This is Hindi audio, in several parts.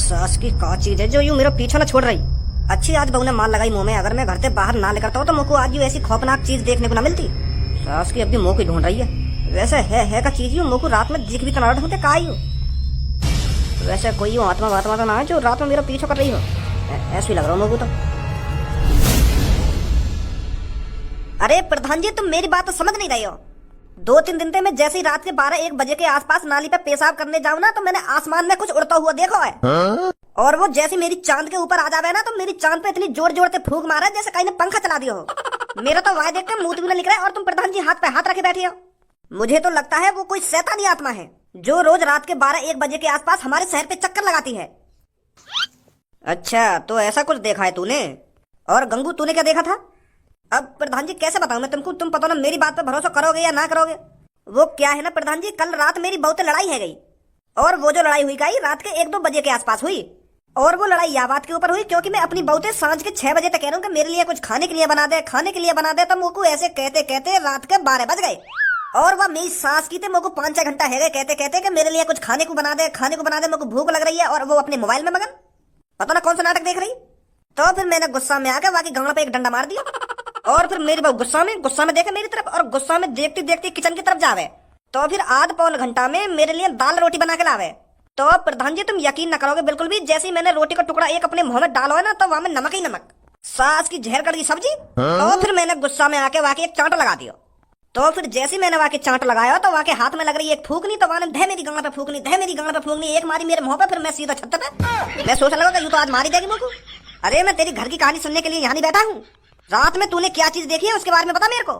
सास की का चीज है जो यूं मेरा पीछा न छोड़ रही। अच्छी आज बहू ने माल लगाई मुंह में, अगर मैं घर से बाहर ना निकलता हूँ तो मुझको आज यूं ऐसी खौफनाक चीज देखने को ना मिलती। सास की अब भी मुंह को ढूंढ रही है। वैसे है का चीज यूं मुझको रात में दिख भी तो ना ढूंढते का यूं। वैसे कोई यूं आत्मा वात्मा तो ना है जो रात में मेरा पीछा कर रही हो, ऐसी लग रहा हूँ मुझको तो। अरे प्रधान जी, तुम मेरी बात तो समझ नहीं रहे हो। 2-3 दिन से मैं जैसे ही रात के 12-1 बजे के आसपास नाली पे पेशाब करने जाऊँ ना तो मैंने आसमान में कुछ उड़ता हुआ देखा है। और वो जैसे मेरी चांद के ऊपर आ जावे ना तो मेरी चांद पे इतनी जोर जोर से फूंक मारा जैसे कहीं ने पंखा चला दिया हो। मेरा तो वाय देख के मुंह भी ना निकला है और तुम प्रधान जी हाथ पे हाथ रखे बैठे हो। मुझे तो लगता है वो कोई शैतानी आत्मा है जो रोज रात के 12-1 बजे के आसपास हमारे शहर पे चक्कर लगाती है। अच्छा, तो ऐसा कुछ देखा है तूने? और गंगू, तूने क्या देखा था? अब प्रधान जी कैसे बताऊं मैं तुमको, तुम पता ना मेरी बात पर भरोसा करोगे या ना करोगे। वो क्या है ना प्रधान जी, कल रात मेरी बहू से लड़ाई है गई। और वो जो लड़ाई हुई गई रात के 1-2 बजे के आसपास हुई। और वो लड़ाई या बात के ऊपर हुई क्योंकि मैं अपनी बहू से सांझ के 6 बजे तक कह रहा हूँ कि मेरे लिए कुछ खाने के लिए बना दे, खाने के लिए बना दे। तो मुझको ऐसे कहते कहते रात के 12 बज गए। और वह मेरी सास की थे मुझको 5-6 घंटा है गए कहते कहते कि मेरे लिए कुछ खाने को बना दे, खाने को बना दे, मुझको भूख लग रही है। और वो अपने मोबाइल में मगन, पता ना कौन सा नाटक देख रही। तो फिर मैंने गुस्सा में आकर वाकई गांव पे एक डंडा मार दिया। और फिर मेरी बहू गुस्सा में देखे मेरी तरफ और गुस्सा में देखती देखती किचन की तरफ जावे। तो फिर आध पौन घंटा में मेरे लिए दाल रोटी बना के लावे। तो प्रधान जी तुम यकीन न करोगे बिल्कुल भी, जैसे ही मैंने रोटी का टुकड़ा एक अपने मुंह में डाला है ना तो वहां में नमक ही नमक, सास की जहर कड़ की सब्जी। तो फिर मैंने गुस्सा में आके वाकई एक चांटा लगा दिया। तो फिर जैसे मैंने वाकई चांटा लगाया तो वाकई हाथ में लग रही एक फूकनी, तो वहां धे मेरी गांड पे फूकनी, धे मेरी गांड पे फूकनी, एक मारी मेरे मुंह पे। फिर मैं सीधा छत पे, मैं सोच लगा यूं तो आज मारी देगी मुझको। अरे मैं तेरी घर की कहानी सुनने के लिए यहाँ नहीं बैठा हूँ। रात में तूने क्या चीज देखी है उसके बारे में बता मेरे को।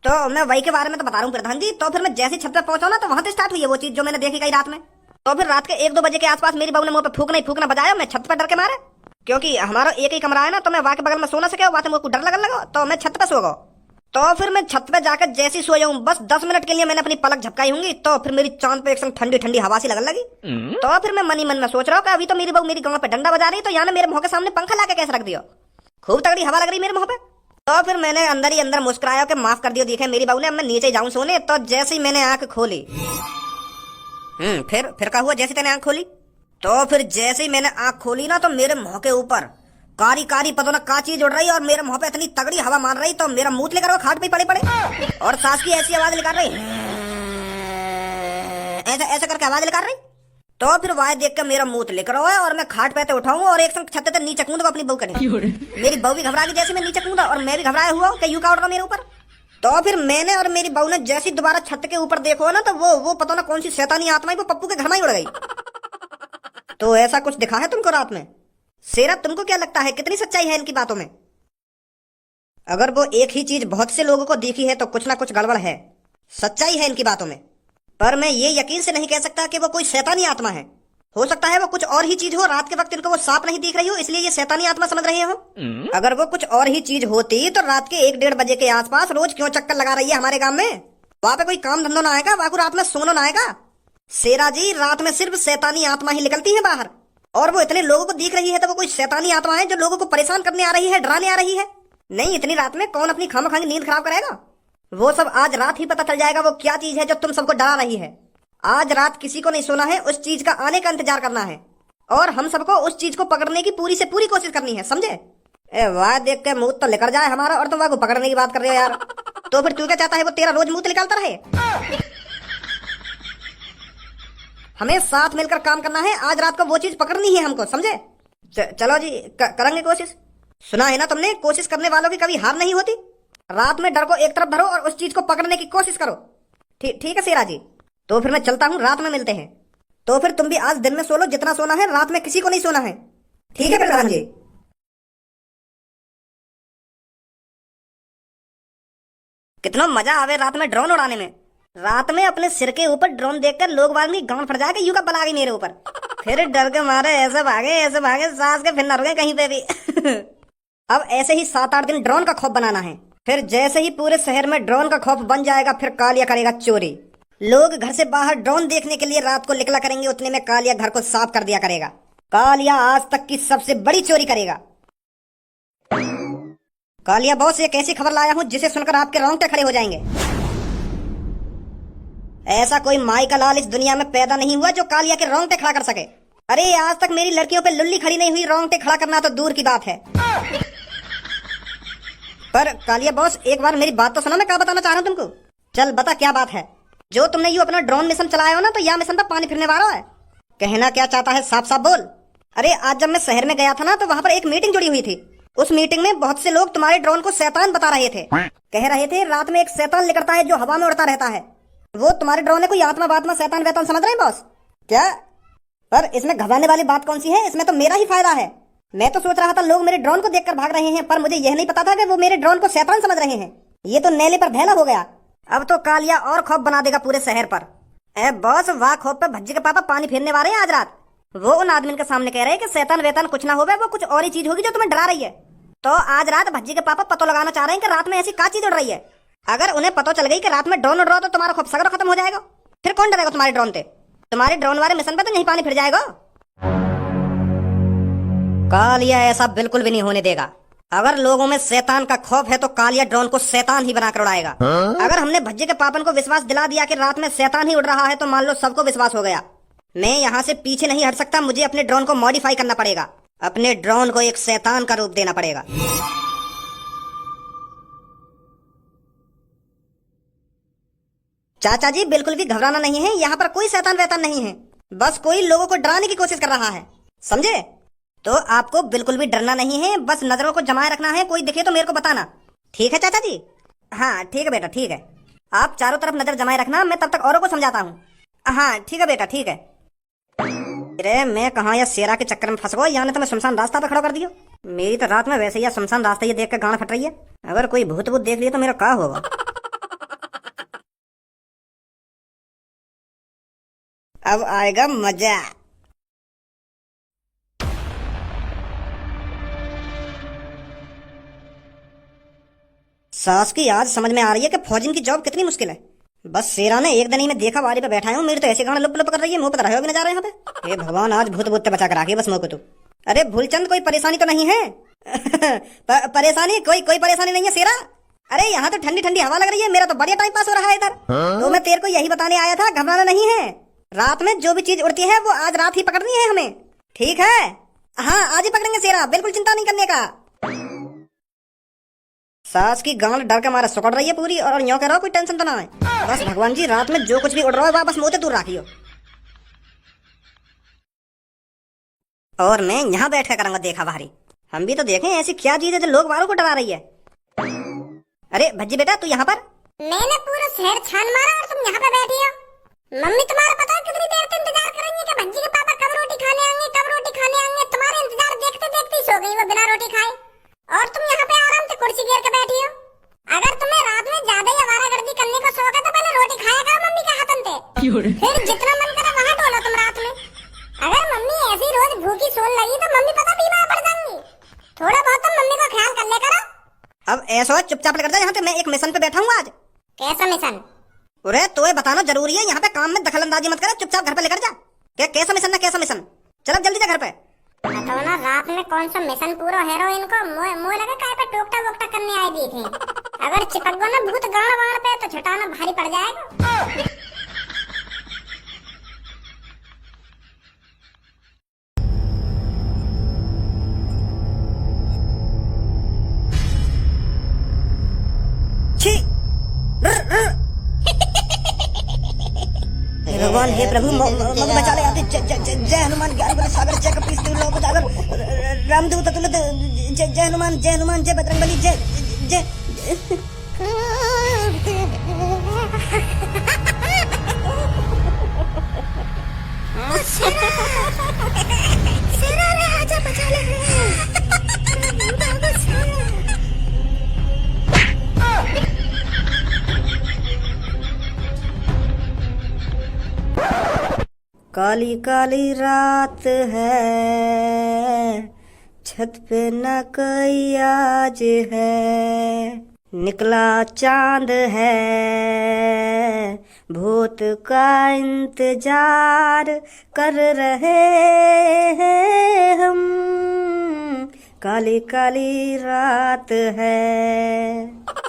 तो मैं वही के बारे में तो बता रहा हूँ प्रधान जी। तो फिर मैं जैसे छत पे पहुंचा ना तो वहां से स्टार्ट हुई है वो चीज जो मैंने देखी गई रात में। तो फिर रात के 1-2 बजे के आसपास मेरी बहू ने मुंह पे फूकना बजाया। मैं छत पे डर के मारे, क्योंकि हमारा एक ही कमरा है ना, तो मैं वहां के बगल में सो ना सके, वहां से मुझको डर लगने लगा। तो मैं छत पे सो गया। तो फिर मैं छत पे जाकर जैसे ही सोया हूँ, बस 10 मिनट के लिए मैंने अपनी पलक झपकाई होंगी तो फिर मेरी चांद पे एक संग ठंडी ठंडी हवा सी लगने लगी। तो फिर मैं मन ही मन में सोच रहा हूँ कि अभी तो मेरी बहू मेरी गांव पे डंडा बजा रही, तो यहाँ मेरे मुंह के सामने पंखा लाके कैसे रख दिया। खूब तगड़ी हवा लग रही मेरे मुंह पे। तो फिर मैंने अंदर ही अंदर मुस्कुराया कि माफ कर दियो देखे मेरी बहू ने, अब मैं नीचे जाऊं सोने। तो जैसे ही मैंने आंख खोली, फिर क्या हुआ जैसे मैंने आंख खोली? तो फिर जैसे ही मैंने आंख खोली ना तो मेरे मुंह के ऊपर कारी कारी पता ना का चीज उड़ रही और मेरे मुंह पे इतनी तगड़ी हवा मार रही तो मेरा मुंह लेकर वो खाट पे पड़े और सास की ऐसी आवाज निकाल रही, ऐसा करके आवाज निकाल रही। तो फिर वह देख कर मेरा मुंह लेकर हुआ और मैं खाट पे उठाऊंगा और एक संग छत पे नीचे कूदूंगा अपनी बहू करने। मेरी बहू भी घबरा गई जैसे मैं नीचे कूदा और मैं भी घबराया हुआ कि यूं का उड़ रहा मेरे ऊपर। तो फिर मैंने और मेरी बहू ने जैसी दोबारा छत के ऊपर देखो ना तो वो पता ना कौन सी शैतानी आत्मा वो पप्पू के घर में ही उड़ गई। तो ऐसा कुछ दिखा है तुमको रात में? शेरा, तुमको क्या लगता है कितनी सच्चाई है इनकी बातों में? अगर वो एक ही चीज बहुत से लोगों को दिखी है तो कुछ ना कुछ गड़बड़ है, सच्चाई है इनकी बातों में। पर मैं ये यकीन से नहीं कह सकता कि वो कोई शैतानी आत्मा है। हो सकता है वो कुछ और ही चीज हो, रात के वक्त इनको वो सांप नहीं दिख रही हो इसलिए ये शैतानी आत्मा समझ रहे हो। अगर वो कुछ और ही चीज होती तो रात के 1-1:30 बजे के आसपास रोज क्यों चक्कर लगा रही है हमारे गांव में? वहां पे कोई काम धंधो ना आएगा, वहां को रात में सोना ना आएगा। शेरा जी, रात में सिर्फ शैतानी आत्मा ही निकलती है बाहर। और वो इतने लोगों को दिख रही है तो वो कोई शैतानी आत्मा है जो लोगों को परेशान करने आ रही है, डराने आ रही है। नहीं, इतनी रात में कौन अपनी खामखांगी नींद खराब करेगा? वो सब आज रात ही पता चल जाएगा वो क्या चीज है जो तुम सबको डरा रही है। आज रात किसी को नहीं सोना है, उस चीज का आने का इंतजार करना है और हम सबको उस चीज को पकड़ने की पूरी से पूरी कोशिश करनी है, समझे? वाह देख के मुंह तो लेकर जाए हमारा और तुम वह को पकड़ने की बात कर रहे हो यार। तो फिर तू क्या चाहता है वो तेरा रोज मुंह निकालता रहे? हमें साथ मिलकर काम करना है, आज रात को वो चीज पकड़नी है हमको, समझे? चलो जी, करेंगे कोशिश। सुना है ना तुमने, कोशिश करने वालों की कभी हार नहीं होती। रात में डर को एक तरफ धरो और उस चीज को पकड़ने की कोशिश करो। ठीक है शेरा जी, तो फिर मैं चलता हूँ, रात में मिलते हैं। तो फिर तुम भी आज दिन में सो लो जितना सोना है, रात में किसी को नहीं सोना है। ठीक है प्रधान जी। कितना मजा आवे रात में ड्रोन उड़ाने में। रात में अपने सिर के ऊपर ड्रोन देखकर लोग वागनी गांव फट जाके यूं का बला गई मेरे ऊपर। फिर डर के मारे ऐसे भागे सास के फिर न रुके कहीं पे भी। अब ऐसे ही 7-8 दिन ड्रोन का खौफ बनाना है। फिर जैसे ही पूरे शहर में ड्रोन का खौफ बन जाएगा फिर कालिया करेगा चोरी। लोग घर से बाहर ड्रोन देखने के लिए रात को निकला करेंगे, उतने में कालिया घर को साफ कर दिया करेगा। कालिया आज तक की सबसे बड़ी चोरी करेगा। कालिया बॉस, एक ऐसी खबर लाया हूँ जिसे सुनकर आपके रोंगटे खड़े हो जाएंगे। ऐसा कोई माई का लाल इस दुनिया में पैदा नहीं हुआ जो कालिया के रोंगटे खड़ा कर सके। अरे आज तक मेरी लड़कियों पे लुल्ली खड़ी नहीं हुई, रोंगटे खड़ा करना तो दूर की बात है। पर कालिया बॉस, एक बार मेरी बात तो सुनो, मैं क्या बताना चाह रहा हूँ तुमको। चल बता क्या बात है। जो तुमने यू अपना ड्रोन मिशन चलाया हो ना, तो यह मिशन पर पानी फिरने वाला है। कहना क्या चाहता है, साफ साफ बोल। अरे आज जब मैं शहर में गया था ना, तो वहाँ पर एक मीटिंग जुड़ी हुई थी। उस मीटिंग में बहुत से लोग तुम्हारे ड्रोन को शैतान बता रहे थे। कह रहे थे रात में एक शैतान निकलता है जो हवा में उड़ता रहता है। वो तुम्हारे ड्रोन है कोई आत्मा बात्मा शैतान वैतान समझ रहे हैं बॉस क्या? पर इसमें घबराने वाली बात कौन सी है, इसमें तो मेरा ही फायदा है। मैं तो सोच रहा था लोग मेरे ड्रोन को देखकर भाग रहे हैं, पर मुझे यह नहीं पता था कि वो मेरे ड्रोन को शैतान समझ रहे हैं। ये तो नेले पर धैला हो गया। अब तो कालिया और खौफ बना देगा पूरे शहर पर। ए बॉस, वाह खौफ पे भज्जी के पापा पानी फेरने वाले हैं आज रात। वो उन आदमी के सामने कह रहे हैं कि शैतान वेतान कुछ ना होगा, वो कुछ और ही चीज होगी जो तुम्हें डरा रही है। तो आज रात भज्जी के पापा पता लगाना चाह रहे हैं कि रात में ऐसी क्या चीज उड़ रही है। अगर उन्हें पता चल गई कि रात में ड्रोन उड़ रहा हो, तो तुम्हारा खौफ सगरा खत्म हो जाएगा। फिर कौन डरेगा तुम्हारे ड्रोन पे? तुम्हारे ड्रोन वाले मिशन पे तो यही पानी फिर जाएगा। कालिया ऐसा बिल्कुल भी नहीं होने देगा। अगर लोगों में शैतान का खौफ है तो कालिया ड्रोन को शैतान ही बनाकर उड़ाएगा। अगर हमने भज्जी के पापन को विश्वास दिला दिया कि रात में शैतान ही उड़ रहा है, तो मान लो सबको विश्वास हो गया। मैं यहाँ से पीछे नहीं हट सकता, मुझे अपने ड्रोन को मॉडिफाई करना पड़ेगा। अपने ड्रोन को एक शैतान का रूप देना पड़ेगा। चाचा जी बिल्कुल भी घबराना नहीं है, यहाँ पर कोई शैतान वैतान नहीं है। बस कोई लोगों को डराने की कोशिश कर रहा है, समझे? तो आपको बिल्कुल भी डरना नहीं है, बस नजरों को जमाए रखना है। कोई दिखे तो मेरे को बताना, ठीक है चाचा जी? हाँ ठीक है बेटा, ठीक है। आप चारों तरफ नजर जमाए रखना, मैं तब तक औरों को समझाता हूँ। हाँ ठीक है बेटा, ठीक है। अरे मैं कहाँ या शेरा के चक्कर में फंस गया, यहाँ ने तो मैं शमशान रास्ता पे खड़ा कर दियो। मेरी तो रात में वैसे ही शमशान रास्ता ये देख कर गांड फट रही है। अगर कोई भूत भूत देख लिया तो मेरा क्या होगा? अब आएगा मजा। सास की आज समझ में आ रही है कि फौजिन की जॉब कितनी मुश्किल है। बस शेरा ने एक दिन ही में देखा वाली पे बैठा हूँ, मेरी तो ऐसे गाना लुप लुप कर रही है, मुंह पर रहे भी नजर यहाँ पे। हे भगवान, आज भूत भूत बचा कर रखी बस मुंह को तू। अरे भूलचंद, कोई परेशानी तो नहीं है? परेशानी कोई परेशानी नहीं है शेरा। अरे यहाँ तो ठंडी ठंडी हवा लग रही है, मेरा तो बढ़िया टाइम पास हो रहा है इधर। तो मैं तेरे को यही बताने आया था, घबराना नहीं है। रात में जो भी चीज उड़ती है वो आज रात ही पकड़नी है हमें, ठीक है? हाँ आज ही पकड़ेंगे शेरा, बिल्कुल चिंता नहीं करने का। सास की गांड डर के मारे सुकड़ रही है पूरी, और यूं कह रहा हो कोई टेंशन तो ना है। बस भगवान जी, रात में जो कुछ भी उड़ रहा है वह बस मुंह से दूर रखियो। और मैं यहाँ बैठ कर करूंगा देखा भारी। हम भी तो देखें ऐसी क्या चीज है जो लोग वालों को डरा रही है। अरे भज्जी बेटा, तू यहाँ पर? मैंने पूरा शहर छान मारा और तुम यहाँ पे बैठी हो। मम्मी तुम्हारा पता है कितनी देर से इंतजार करेंगे कि भज्जी के पापा कब रोटी खाने आएंगे, कब रोटी खाने आएंगे। तुम्हारे इंतजार देखते देखते सो गई वो बिना रोटी खाए, और तुम यहाँ पे आराम से कुर्सी घेर के बैठी हो। अगर तुम्हें रात में ज्यादा ही आवारागर्दी करने का शौक है तो पहले रोटी खाया करो मम्मी के हाथन से, फिर जितना मन करे वहाँ डोलो तुम रात में। अगर मम्मी ऐसी रोज भूखी सोन लगी तो मम्मी पता बीमार पड़ जाएंगी। थोड़ा बहुत तुम मम्मी का ख्याल कर ले करो। अब ऐसा चुपचाप कर जा, यहाँ पे मैं एक मिशन पे बैठा हूँ आज। कैसा मिशन? अरे तो ये बताना जरूरी है, यहाँ पे काम में दखल अंदाजी मत कर, चुपचाप घर पे लेकर जा। क्या कैसा मिशन ना कैसा मिशन? चल जल्दी जा घर पे। तो ना रात में कौन सा मिशन पूरा हीरोइन को मोह लगा काय पे टोकटा वोकटा करने आई दी थी। अगर चिपक गो ना भूत गाड़ वाड़ पे तो छुटाना भारी पड़ जाएगा। भगवान हे प्रभु बचा ले। जय हनुमान ज्ञान गुण सागर जय कपीस तिहु लोक उजागर रामदूत अतुलित जय हनुमान जय बजरंगबली जय जय। आजा बचा ले। काली काली रात है, छत पे न कोई आज है, निकला चांद है, भूत का इंतजार कर रहे हैं हम, काली काली रात है।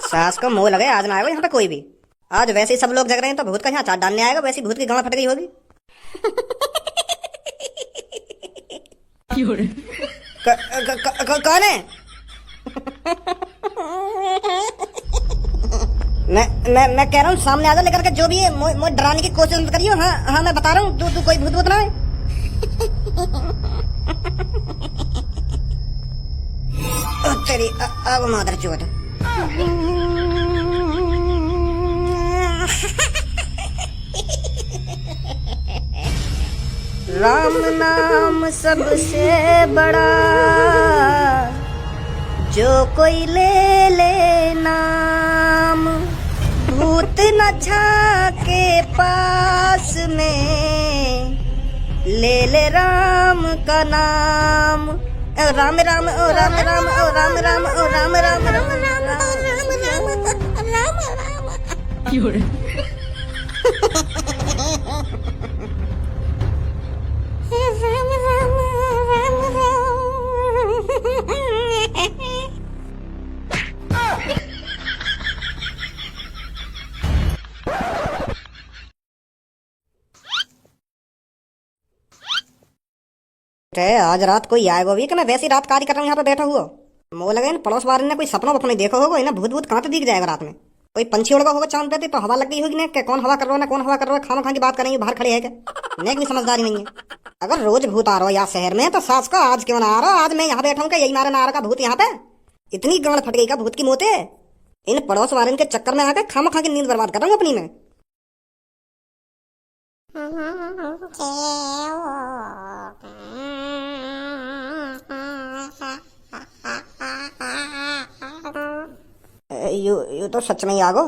सास को मोह लगे आज ना आएगा यहाँ पे कोई भी। आज वैसे ही सब लोग जग रहे हैं तो भूत का यहाँ चाट डालने आएगा, वैसी भूत की गांव फट गई होगी। कौन है? मैं कह रहा हूँ सामने आ जा लेकर के, जो भी है मुझे डराने की कोशिश मत करियो। हाँ हाँ मैं बता रहा हूँ, तू कोई भूत ना है। तेरी अब मादर चोट। राम नाम सबसे बड़ा, जो कोई ले ले नाम, भूत न झाके पास में, ले ले राम का नाम। राम राम ओ राम राम ओ राम राम ओ राम राम राम राम राम राम। आज रात कोई आएगा भी कि मैं वैसी रात कार्य कर रहा हूँ यहाँ पे बैठा हुआ। मोह लगे पड़ोस वाले ने कोई सपना वपना देखा होगा, इन्हें भूत भूत कहाँ पे दिख जाएगा रात में। कोई पंछी उड़गा होगा चांद पे तो हवा लग गई होगी ना, क्या कौन हवा कर रहा है ना कौन हवा कर रहा है, खाना खा की बात करेंगे बाहर खड़े है क्या, नेक भी समझदारी नहीं है। अगर रोज भूत आ रहा हो यहाँ शहर में तो सास का आज क्यों ना आ रहा, आज मैं यहाँ बैठा हूँ क्या यही मारे ना आ रहा भूत यहाँ पे। इतनी गांड फट गई का भूत की मोते, इन पड़ोस वाले के चक्कर में आकर खामा खा की नींद बर्बाद कर रहा हूँ अपनी में। यू तो सच में ही आगो।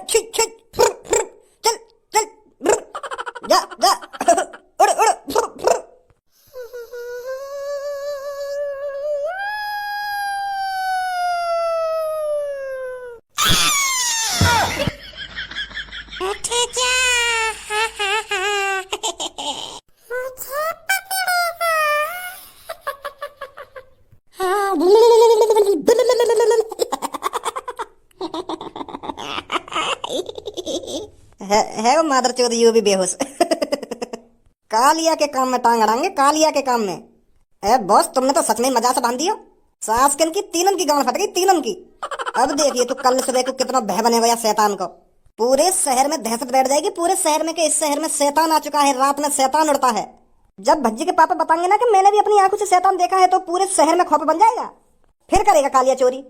छी छी चल चल जा जा उड़ उड़। है वो मादर चौधरी यू भी बेहोश। कालिया के काम में टांग अड़ाएंगे, कालिया के काम में। बॉस तुमने तो सच में मजा से बांध दिया। सास की तीनन की गांड फट गई, तीनन की। अब देखिए तू कल सुबह को कितना भय बनेगा या शैतान को। पूरे शहर में दहशत बैठ जाएगी, पूरे शहर में कि इस शहर में शैतान आ चुका है, रात में शैतान उड़ता है। जब भज्जी के पापा बताएंगे ना कि मैंने भी अपनी आंखों से शैतान देखा है, तो पूरे शहर में खौफ बन जाएगा, फिर करेगा कालिया चोरी।